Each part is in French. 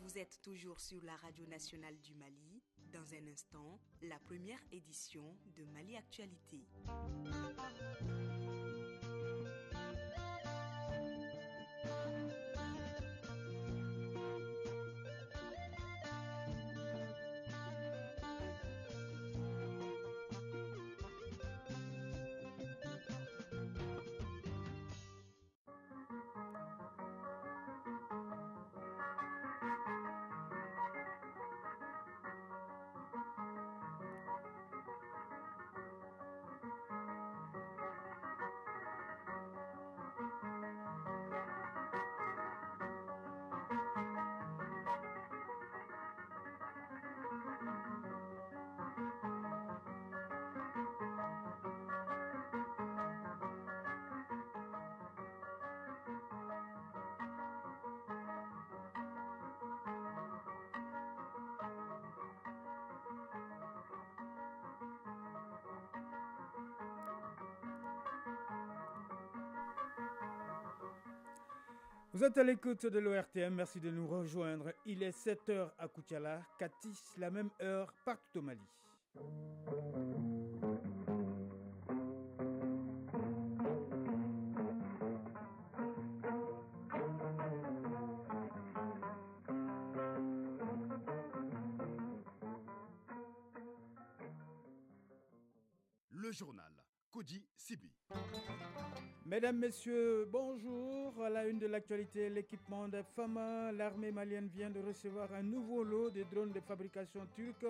Vous êtes toujours sur la radio nationale du Mali. Dans un instant, la première édition de Mali Actualité. Vous êtes à l'écoute de l'ORTM, merci de nous rejoindre. Il est 7h à Koutiala, Katis, la même heure partout au Mali. Le journal Kodi Sibi. Mesdames, Messieurs, bonjour. À la une de l'actualité, l'équipement des FAMA, l'armée malienne vient de recevoir un nouveau lot de drones de fabrication turque.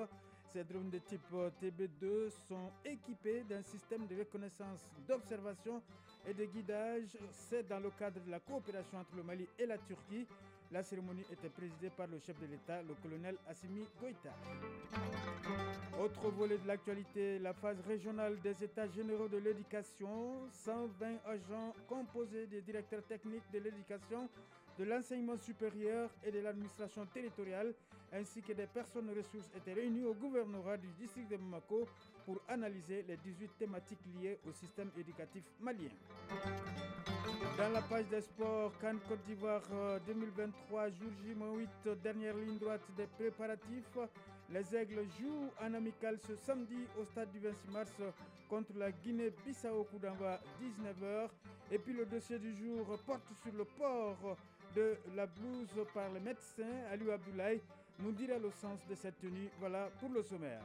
Ces drones de type TB2 sont équipés d'un système de reconnaissance, d'observation et de guidage. C'est dans le cadre de la coopération entre le Mali et la Turquie. La cérémonie était présidée par le chef de l'État, le colonel Assimi Goïta. Autre volet de l'actualité, la phase régionale des États généraux de l'éducation. 120 agents composés des directeurs techniques de l'éducation, de l'enseignement supérieur et de l'administration territoriale, ainsi que des personnes ressources étaient réunis au gouvernorat du district de Bamako pour analyser les 18 thématiques liées au système éducatif malien. Dans la page des sports, CAN Côte d'Ivoire 2023, jour J-8, dernière ligne droite des préparatifs. Les Aigles jouent en amical ce samedi au stade du 26 mars contre la Guinée-Bissau, coup d'envoi 19h. Et puis le dossier du jour porte sur le port de la blouse par les médecins. Aliou Abdoulaye nous dira le sens de cette tenue. Voilà pour le sommaire.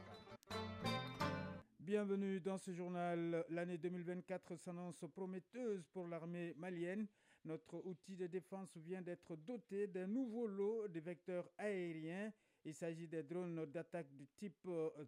Bienvenue dans ce journal. L'année 2024 s'annonce prometteuse pour l'armée malienne. Notre outil de défense vient d'être doté d'un nouveau lot de vecteurs aériens. Il s'agit des drones d'attaque du type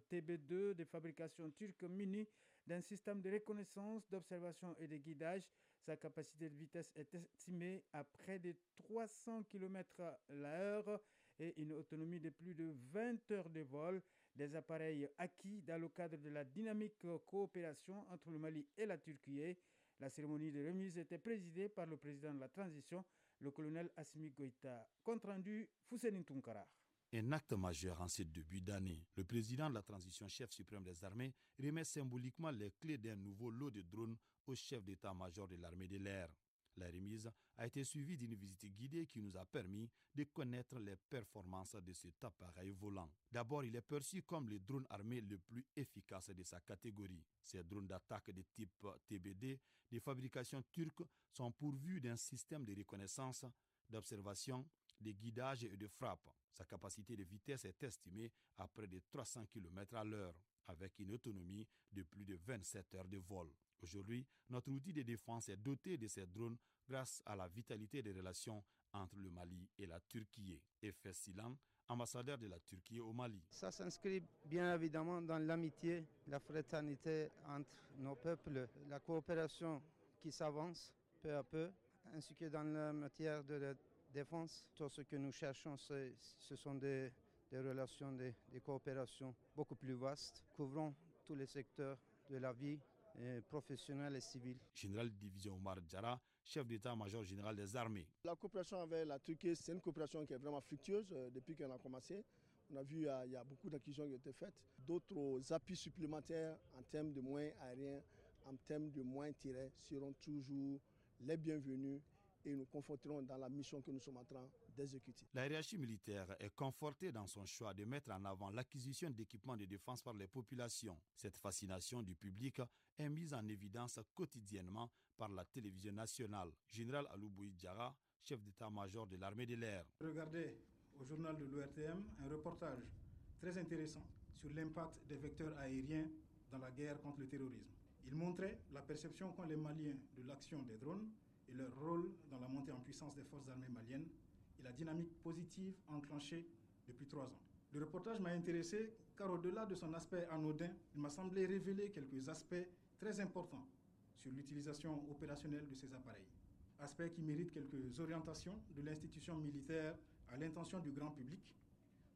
TB2 de fabrication turque munis d'un système de reconnaissance, d'observation et de guidage. Sa capacité de vitesse est estimée à près de 300 km/h et une autonomie de plus de 20 heures de vol. Des appareils acquis dans le cadre de la dynamique coopération entre le Mali et la Turquie. La cérémonie de remise était présidée par le président de la transition, le colonel Assimi Goïta. Compte rendu, Fousseline Tounkara. Un acte majeur en ce début d'année. Le président de la transition, chef suprême des armées, remet symboliquement les clés d'un nouveau lot de drones au chef d'état-major de l'armée de l'air. La remise a été suivie d'une visite guidée qui nous a permis de connaître les performances de cet appareil volant. D'abord, il est perçu comme le drone armé le plus efficace de sa catégorie. Ces drones d'attaque de type TBD de fabrication turque sont pourvus d'un système de reconnaissance, d'observation, de guidage et de frappe. Sa capacité de vitesse est estimée à près de 300 km/h, avec une autonomie de plus de 27 heures de vol. Aujourd'hui, notre outil de défense est doté de ces drones grâce à la vitalité des relations entre le Mali et la Turquie. Efes Silan, ambassadeur de la Turquie au Mali. Ça s'inscrit bien évidemment dans l'amitié, la fraternité entre nos peuples, la coopération qui s'avance peu à peu, ainsi que dans la matière de la défense. Tout ce que nous cherchons, ce sont des relations de coopération beaucoup plus vastes, couvrant tous les secteurs de la vie professionnelle et civile. Général de division Omar Djara, chef d'état-major général des armées. La coopération avec la Turquie, c'est une coopération qui est vraiment fructueuse depuis qu'elle a commencé. On a vu il y a beaucoup d'acquisitions qui ont été faites. D'autres appuis supplémentaires en termes de moyens aériens, en termes de moyens tirés seront toujours les bienvenus et nous conforterons dans la mission que nous sommes en train d'exécuter. La hiérarchie militaire est confortée dans son choix de mettre en avant l'acquisition d'équipements de défense par les populations. Cette fascination du public est mise en évidence quotidiennement par la télévision nationale. Général Alouboui Diarra, chef d'état-major de l'armée de l'air. Regardez au journal de l'ORTM un reportage très intéressant sur l'impact des vecteurs aériens dans la guerre contre le terrorisme. Il montrait la perception qu'ont les Maliens de l'action des drones et leur rôle dans la montée en puissance des forces armées maliennes et la dynamique positive enclenchée depuis 3 ans. Le reportage m'a intéressé car au-delà de son aspect anodin, il m'a semblé révéler quelques aspects très importants sur l'utilisation opérationnelle de ces appareils. Aspects qui méritent quelques orientations de l'institution militaire à l'intention du grand public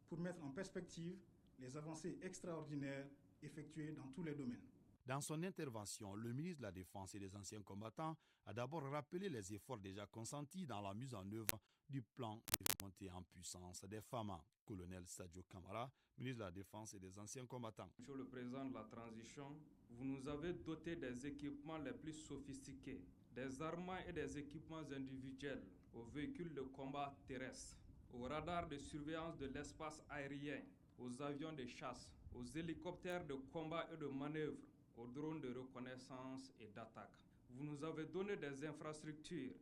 pour mettre en perspective les avancées extraordinaires effectuées dans tous les domaines. Dans son intervention, le ministre de la Défense et des anciens combattants a d'abord rappelé les efforts déjà consentis dans la mise en œuvre du plan de montée en puissance des FAMA. Colonel Sadio Kamara, ministre de la Défense et des anciens combattants. Monsieur le Président de la Transition, vous nous avez doté des équipements les plus sophistiqués, des armements et des équipements individuels aux véhicules de combat terrestres, aux radars de surveillance de l'espace aérien, aux avions de chasse, aux hélicoptères de combat et de manœuvre, aux drones de reconnaissance et d'attaque. Vous nous avez donné des infrastructures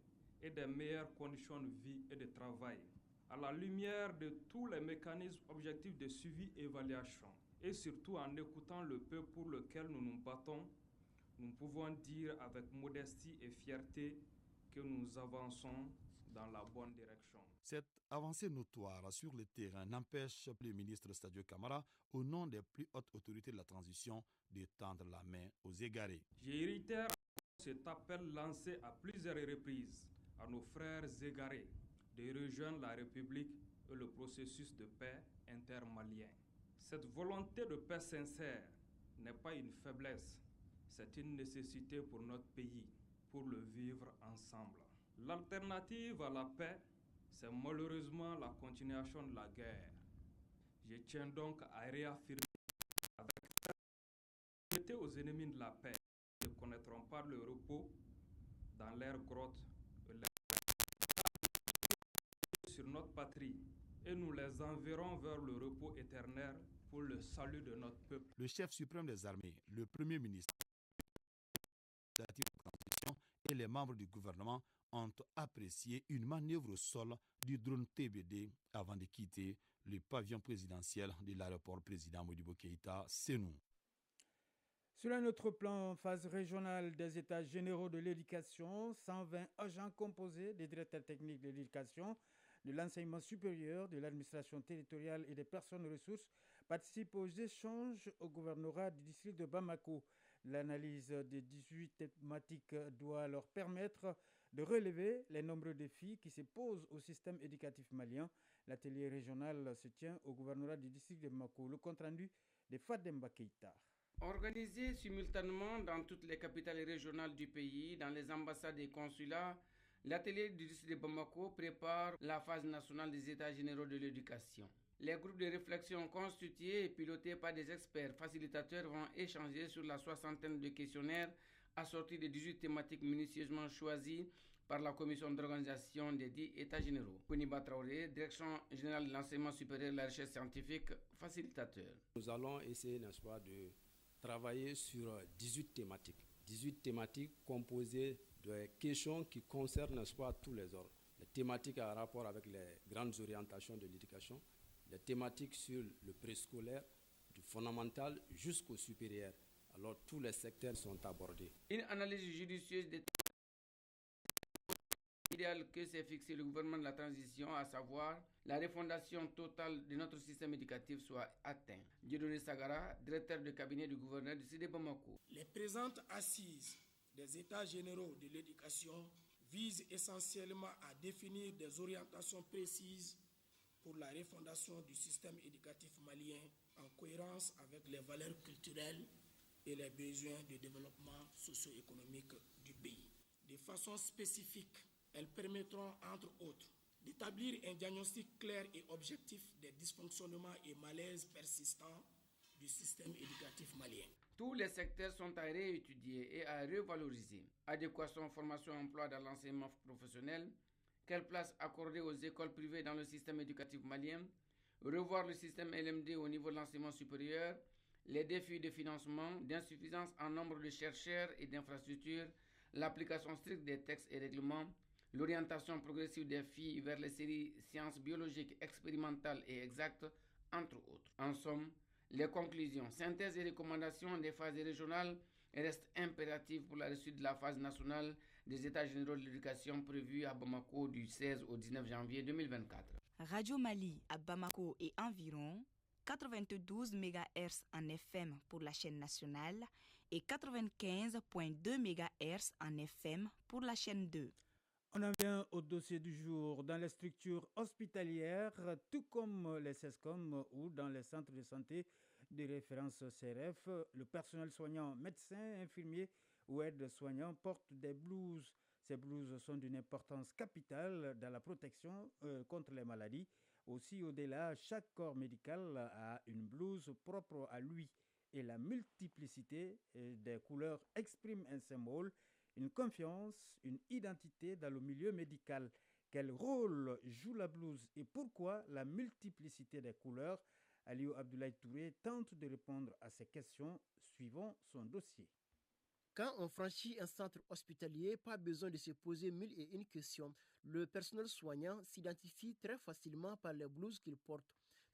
et des meilleures conditions de vie et de travail. À la lumière de tous les mécanismes objectifs de suivi et évaluation, et surtout en écoutant le peuple pour lequel nous nous battons, nous pouvons dire avec modestie et fierté que nous avançons dans la bonne direction. Cette avancée notoire sur le terrain n'empêche le ministre Sadio Kamara, au nom des plus hautes autorités de la transition, de tendre la main aux égarés. Je réitère cet appel lancé à plusieurs reprises à nos frères égarés de rejoindre la République et le processus de paix intermalien. Cette volonté de paix sincère n'est pas une faiblesse, c'est une nécessité pour notre pays, pour le vivre ensemble. L'alternative à la paix, c'est malheureusement la continuation de la guerre. Je tiens donc à réaffirmer avec fermeté aux ennemis de la paix qui ne connaîtront pas le repos dans leurs grottes et sur notre patrie et nous les enverrons vers le repos éternel pour le salut de notre peuple. Le chef suprême des armées, le premier ministre et les membres du gouvernement ont apprécié une manœuvre au sol du drone TBD avant de quitter le pavillon présidentiel de l'aéroport président Modibo Keïta, Sénou. Sur un autre plan, en phase régionale des États généraux de l'éducation, 120 agents composés des directeurs techniques de l'éducation, de l'enseignement supérieur, de l'administration territoriale et des personnes ressources participent aux échanges au gouvernorat du district de Bamako. L'analyse des 18 thématiques doit leur permettre de relever les nombreux défis qui se posent au système éducatif malien. L'atelier régional se tient au gouvernorat du district de Bamako. Le compte-rendu de Fademba Keïta. Organisé simultanément dans toutes les capitales régionales du pays, dans les ambassades et consulats, l'atelier du district de Bamako prépare la phase nationale des États généraux de l'éducation. Les groupes de réflexion constitués et pilotés par des experts facilitateurs vont échanger sur la soixantaine de questionnaires assortis de 18 thématiques minutieusement choisies par la commission d'organisation des 10 États généraux. Kouniba Traoré, Direction générale de l'enseignement supérieur et de la recherche scientifique, facilitateur. Nous allons essayer, n'est-ce pas, de travailler sur 18 thématiques. 18 thématiques composées de questions qui concernent, n'est-ce pas, tous les ordres. Les thématiques en rapport avec les grandes orientations de l'éducation, les thématiques sur le préscolaire, du fondamental jusqu'au supérieur. Alors tous les secteurs sont abordés. Une analyse judicieuse des idéal que s'est fixé le gouvernement de la transition, à savoir la refondation totale de notre système éducatif, soit atteinte. Dieudonné Sagara, directeur de cabinet du gouverneur du CID Bamako. Les présentes assises des États généraux de l'éducation visent essentiellement à définir des orientations précises pour la refondation du système éducatif malien en cohérence avec les valeurs culturelles et les besoins de développement socio-économique du pays. De façon spécifique, elles permettront, entre autres, d'établir un diagnostic clair et objectif des dysfonctionnements et malaises persistants du système éducatif malien. Tous les secteurs sont à réétudier et à revaloriser. Adéquation, formation, emploi dans l'enseignement professionnel, Quelle place accorder aux écoles privées dans le système éducatif malien? Revoir le système LMD au niveau de l'enseignement supérieur, les défis de financement, d'insuffisance en nombre de chercheurs et d'infrastructures, l'application stricte des textes et règlements, l'orientation progressive des filles vers les séries sciences biologiques expérimentales et exactes, entre autres. En somme, les conclusions, synthèses et recommandations des phases régionales restent impératives pour la réussite de la phase nationale des États généraux de l'éducation prévue à Bamako du 16 au 19 janvier 2024. Radio Mali à Bamako et environ, 92 MHz en FM pour la chaîne nationale et 95.2 MHz en FM pour la chaîne 2. On en vient au dossier du jour. Dans les structures hospitalières, tout comme les CESCOM ou dans les centres de santé de référence CRF, le personnel soignant, médecins, infirmiers ou aides-soignants portent des blouses. Ces blouses sont d'une importance capitale dans la protection contre les maladies. Aussi, au-delà, chaque corps médical a une blouse propre à lui et la multiplicité des couleurs exprime un symbole, une confiance, une identité dans le milieu médical. Quel rôle joue la blouse et pourquoi la multiplicité des couleurs? Aliou Abdoulaye Touré tente de répondre à ces questions suivant son dossier. Quand on franchit un centre hospitalier, pas besoin de se poser 1001 questions. Le personnel soignant s'identifie très facilement par les blouses qu'il porte.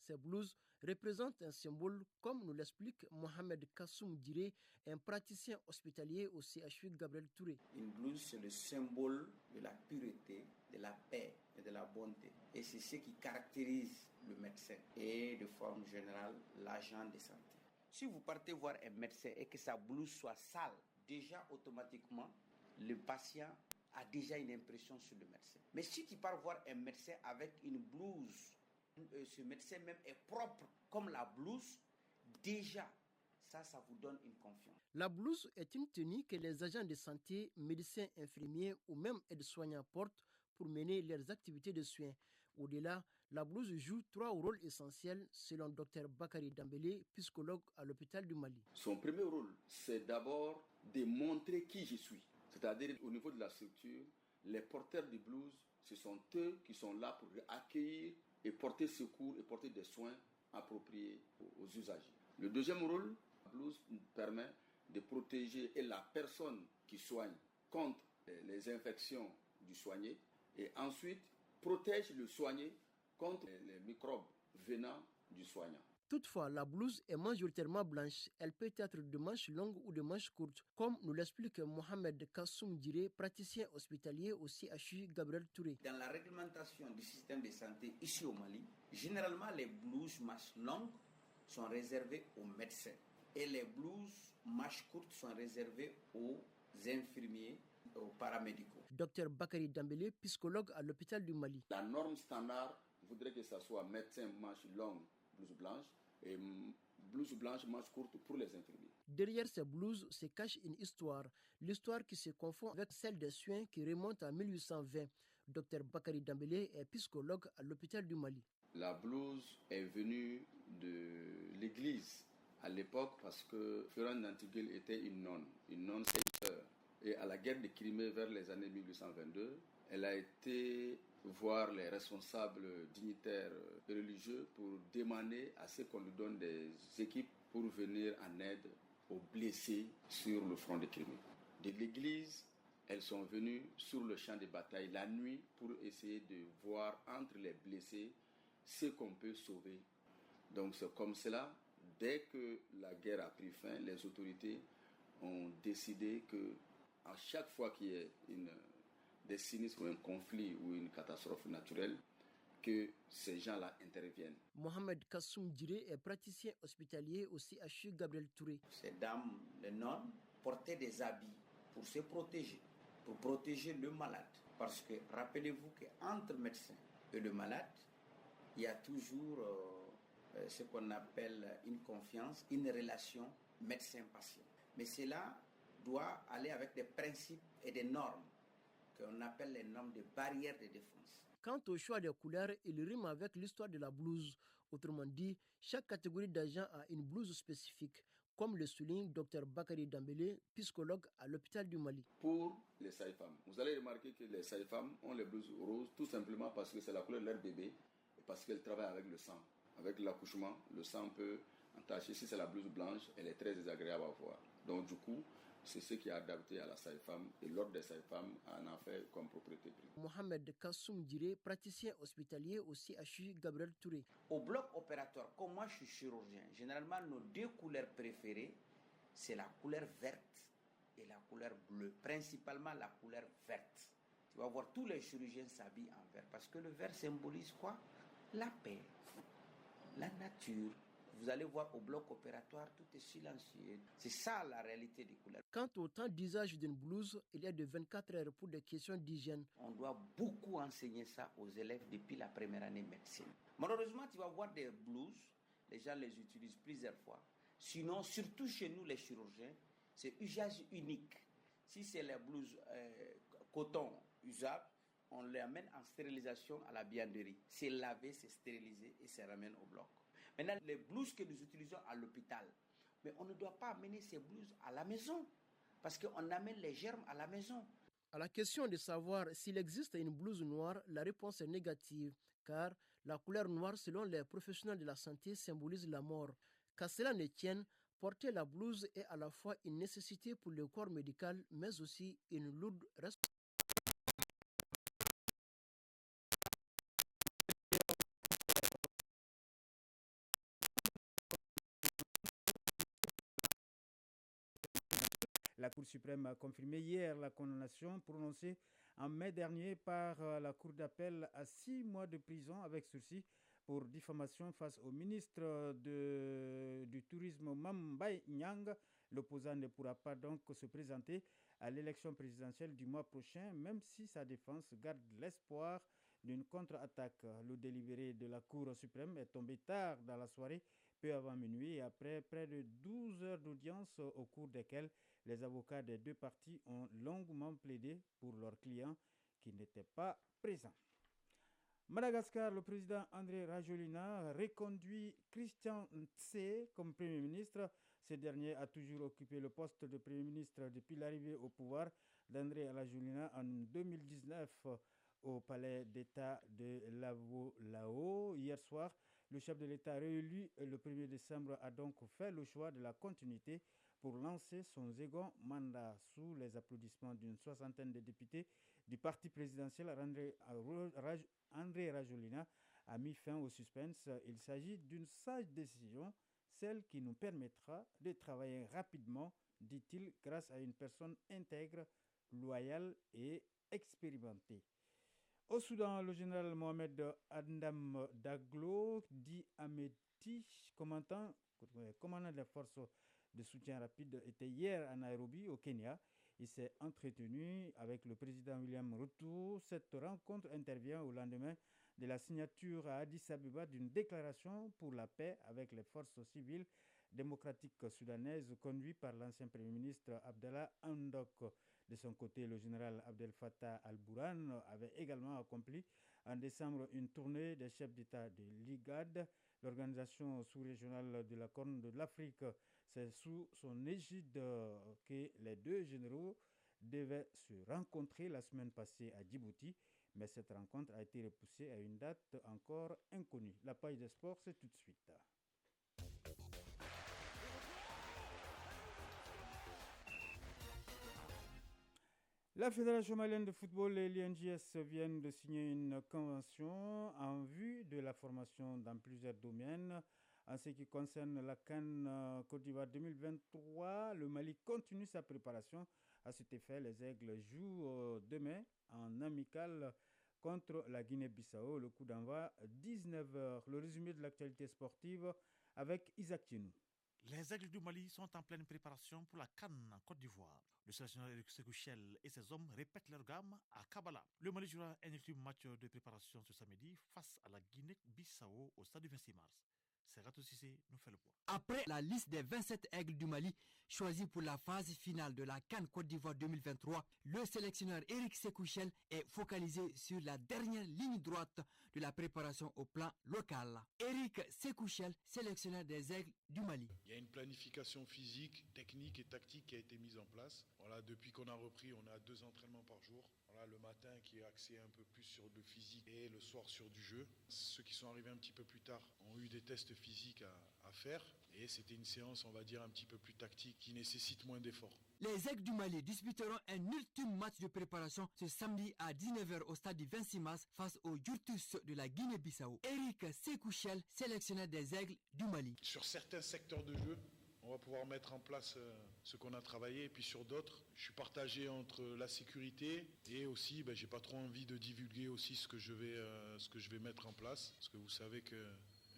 Ces blouses représentent un symbole, comme nous l'explique Mohamed Kassoum Diré, un praticien hospitalier au CHU Gabriel Touré. Une blouse, c'est le symbole de la pureté, de la paix et de la bonté. Et c'est ce qui caractérise le médecin et, de forme générale, l'agent de santé. Si vous partez voir un médecin et que sa blouse soit sale, déjà automatiquement, le patient a déjà une impression sur le médecin. Mais si tu pars voir un médecin avec une blouse, ce médecin même est propre comme la blouse, déjà, ça vous donne une confiance. La blouse est une tenue que les agents de santé, médecins, infirmiers ou même aides-soignants portent pour mener leurs activités de soins. Au-delà, la blouse joue 3 rôles essentiels selon Dr Bakary Dambélé, psychologue à l'hôpital du Mali. Son premier rôle, c'est d'abord de montrer qui je suis. C'est-à-dire au niveau de la structure, les porteurs de blouse, ce sont eux qui sont là pour accueillir et porter secours et porter des soins appropriés aux usagers. Le deuxième rôle, la blouse permet de protéger la personne qui soigne contre les infections du soigné et ensuite protège le soigné contre les microbes venant du soignant. Toutefois, la blouse est majoritairement blanche. Elle peut être de manches longues ou de manches courtes, comme nous l'explique Mohamed Kassoum Diré, praticien hospitalier au CHU Gabriel Touré. Dans la réglementation du système de santé ici au Mali, généralement les blouses manches longues sont réservées aux médecins et les blouses manches courtes sont réservées aux infirmiers, aux paramédicaux. Dr Bakary Dambélé, psychologue à l'hôpital du Mali. La norme standard voudrait que ce soit médecin manches longues, blouse blanche, et blouse blanche, manche courte pour les infirmiers. Derrière ces blouses se cache une histoire, l'histoire qui se confond avec celle des soins qui remonte à 1820. Dr Bakary Dambélé est psychologue à l'hôpital du Mali. La blouse est venue de l'église à l'époque parce que Florent Nantigel était une nonne sœur. Et à la guerre de Crimée vers les années 1822, elle a été voir les responsables dignitaires religieux pour demander à ce qu'on lui donne des équipes pour venir en aide aux blessés sur le front de Crimée. De l'église, elles sont venues sur le champ de bataille la nuit pour essayer de voir entre les blessés ce qu'on peut sauver. Donc c'est comme cela, dès que la guerre a pris fin, les autorités ont décidé que à chaque fois qu'il y ait des sinistres ou un conflit ou une catastrophe naturelle, que ces gens-là interviennent. Mohamed Kassoum Diré est praticien hospitalier au CHU Gabriel Touré. Ces dames, les nonnes, portaient des habits pour se protéger, pour protéger le malade. Parce que rappelez-vous qu'entre médecin et le malade, il y a toujours ce qu'on appelle une confiance, une relation médecin-patient. Mais cela doit aller avec des principes et des normes qu'on appelle les normes de barrières de défense. Quant au choix des couleurs, il rime avec l'histoire de la blouse. Autrement dit, chaque catégorie d'agents a une blouse spécifique. comme le souligne Dr Bakary Dambélé, psychologue à l'hôpital du Mali. Pour les sages-femmes, vous allez remarquer que les sages-femmes ont les blouses roses tout simplement parce que c'est la couleur de leur bébé et parce qu'elles travaillent avec le sang. Avec l'accouchement, le sang peut entacher. Si c'est la blouse blanche, elle est très désagréable à voir. Donc du coup, c'est ce qui est adapté à la sage-femme et l'ordre des sages-femmes en a fait comme propriété privée. Mohamed Kassoum Diré, praticien hospitalier au CHU Gabriel Touré. Au bloc opératoire, comme moi je suis chirurgien, généralement nos deux couleurs préférées, c'est la couleur verte et la couleur bleue, principalement la couleur verte. Tu vas voir, tous les chirurgiens s'habillent en vert parce que le vert symbolise quoi? La paix, la nature. Vous allez voir au bloc opératoire, tout est silencieux. C'est ça la réalité des couleurs. Quant au temps d'usage d'une blouse, il y a de 24 heures pour des questions d'hygiène. On doit beaucoup enseigner ça aux élèves depuis la première année médecine. Malheureusement, tu vas voir des blouses, les gens les utilisent plusieurs fois. Sinon, surtout chez nous les chirurgiens, c'est usage unique. Si c'est les blouses coton usable, on les amène en stérilisation à la bianderie. C'est lavé, c'est stérilisé et c'est ramène au bloc. Maintenant, les blouses que nous utilisons à l'hôpital, mais on ne doit pas amener ces blouses à la maison, parce qu'on amène les germes à la maison. À la question de savoir s'il existe une blouse noire, la réponse est négative, car la couleur noire, selon les professionnels de la santé, symbolise la mort. Qu'à cela ne tienne, porter la blouse est à la fois une nécessité pour le corps médical, mais aussi une lourde responsabilité. La Cour suprême a confirmé hier la condamnation prononcée en mai dernier par la Cour d'appel à 6 mois de prison avec sursis pour diffamation face au ministre du Tourisme Mambay Nyang. L'opposant ne pourra pas donc se présenter à l'élection présidentielle du mois prochain, même si sa défense garde l'espoir d'une contre-attaque. Le délibéré de la Cour suprême est tombé tard dans la soirée, peu avant minuit, et après près de 12 heures d'audience au cours desquelles les avocats des deux parties ont longuement plaidé pour leurs clients qui n'étaient pas présents. Madagascar, le président André Rajoelina reconduit Christian Ntse comme Premier ministre. Ce dernier a toujours occupé le poste de Premier ministre depuis l'arrivée au pouvoir d'André Rajoelina en 2019 au palais d'État de Lavolaho. Hier soir, le chef de l'État réélu le 1er décembre a donc fait le choix de la continuité pour lancer son second mandat. Sous les applaudissements d'une soixantaine de députés du parti présidentiel, André Rajoelina a mis fin au suspense. Il s'agit d'une sage décision, celle qui nous permettra de travailler rapidement, dit-il, grâce à une personne intègre, loyale et expérimentée. Au Soudan, le général Mohamed Andam Daglo, dit Amétiche, commandant des forces de soutien rapide, était hier à Nairobi, au Kenya. Il s'est entretenu avec le président William Ruto. Cette rencontre intervient au lendemain de la signature à Addis Abeba d'une déclaration pour la paix avec les forces civiles démocratiques soudanaises conduites par l'ancien Premier ministre Abdallah Hamdok. De son côté, le général Abdel Fattah al-Burhan avait également accompli en décembre une tournée des chefs d'État de l'IGAD, l'organisation sous-régionale de la Corne de l'Afrique. C'est sous son égide que les deux généraux devaient se rencontrer la semaine passée à Djibouti, mais cette rencontre a été repoussée à une date encore inconnue. La page des sports, c'est tout de suite. La Fédération malienne de football et l'INJS viennent de signer une convention en vue de la formation dans plusieurs domaines. En ce qui concerne la CAN Côte d'Ivoire 2023, le Mali continue sa préparation. À cet effet, les Aigles jouent demain en amical contre la Guinée-Bissau. Le coup d'envoi 19h. Le résumé de l'actualité sportive avec Isaac Tienou. Les Aigles du Mali sont en pleine préparation pour la CAN en Côte d'Ivoire. Le sélectionneur Eric Sekouchel et ses hommes répètent leur gamme à Kabbalah. Le Mali jouera un ultime match de préparation ce samedi face à la Guinée-Bissau au stade du 26 mars. Sergatou Cissé nous fait le point. Après la liste des 27 aigles du Mali choisis pour la phase finale de la CAN Côte d'Ivoire 2023, le sélectionneur Éric Sékou-Chel est focalisé sur la dernière ligne droite de la préparation au plan local. Éric Sékou-Chel, sélectionneur des aigles du Mali. Il y a une planification physique, technique et tactique qui a été mise en place. Voilà, depuis qu'on a repris, on a 2 entraînements par jour. Voilà, le matin qui est axé un peu plus sur le physique et le soir sur du jeu. Ceux qui sont arrivés un petit peu plus tard ont eu des tests physiques à faire et c'était une séance, on va dire, un petit peu plus tactique qui nécessite moins d'efforts. Les aigles du Mali disputeront un ultime match de préparation ce samedi à 19h au stade du 26 mars face aux Yurtus de la Guinée-Bissau. Éric Sékou-Chel, sélectionneur des aigles du Mali. Sur certains secteurs de jeu, on va pouvoir mettre en place ce qu'on a travaillé, et puis sur d'autres, je suis partagé entre la sécurité et aussi, j'ai pas trop envie de divulguer aussi ce que je vais mettre en place, parce que vous savez que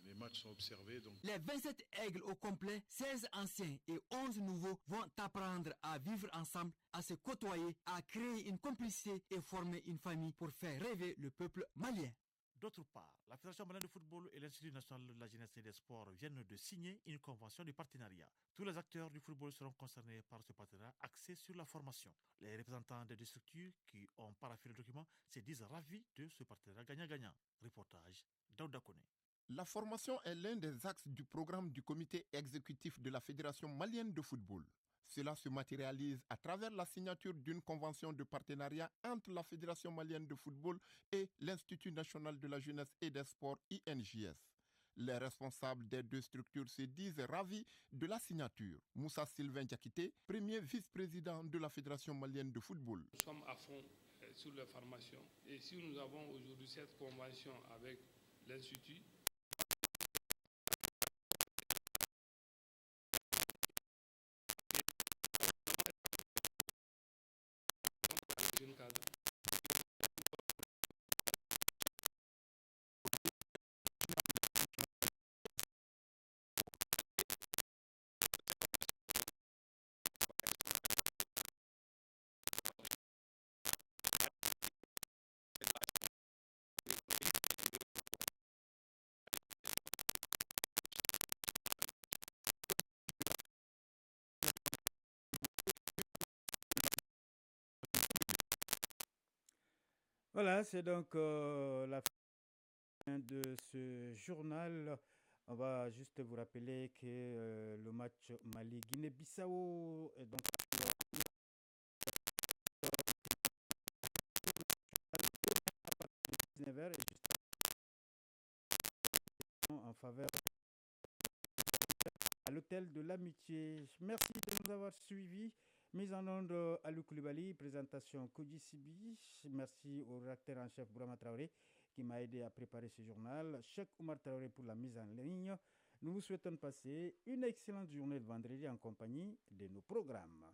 les matchs sont observés. Donc. Les 27 aigles au complet, 16 anciens et 11 nouveaux vont apprendre à vivre ensemble, à se côtoyer, à créer une complicité et former une famille pour faire rêver le peuple malien. D'autre part, la Fédération malienne de football et l'Institut national de la jeunesse et des sports viennent de signer une convention de partenariat. Tous les acteurs du football seront concernés par ce partenariat axé sur la formation. Les représentants des deux structures qui ont paraphé le document se disent ravis de ce partenariat gagnant-gagnant. Reportage Daouda Koné. La formation est l'un des axes du programme du comité exécutif de la Fédération malienne de football. Cela se matérialise à travers la signature d'une convention de partenariat entre la Fédération malienne de football et l'Institut national de la jeunesse et des sports INJS. Les responsables des deux structures se disent ravis de la signature. Moussa Sylvain Diakité, premier vice-président de la Fédération malienne de football. Nous sommes à fond sur la formation. Et si nous avons aujourd'hui cette convention avec l'Institut, Voilà, c'est donc la fin de ce journal. On va juste vous rappeler que le match Mali-Guinée-Bissau est donc est juste en faveur à l'hôtel de l'Amitié. Merci de nous avoir suivis. Mise en onde Alou Koulibaly, présentation Koji Sibi. Merci au rédacteur en chef Bourama Traoré qui m'a aidé à préparer ce journal. Cheikh Oumar Traoré pour la mise en ligne. Nous vous souhaitons passer une excellente journée de vendredi en compagnie de nos programmes.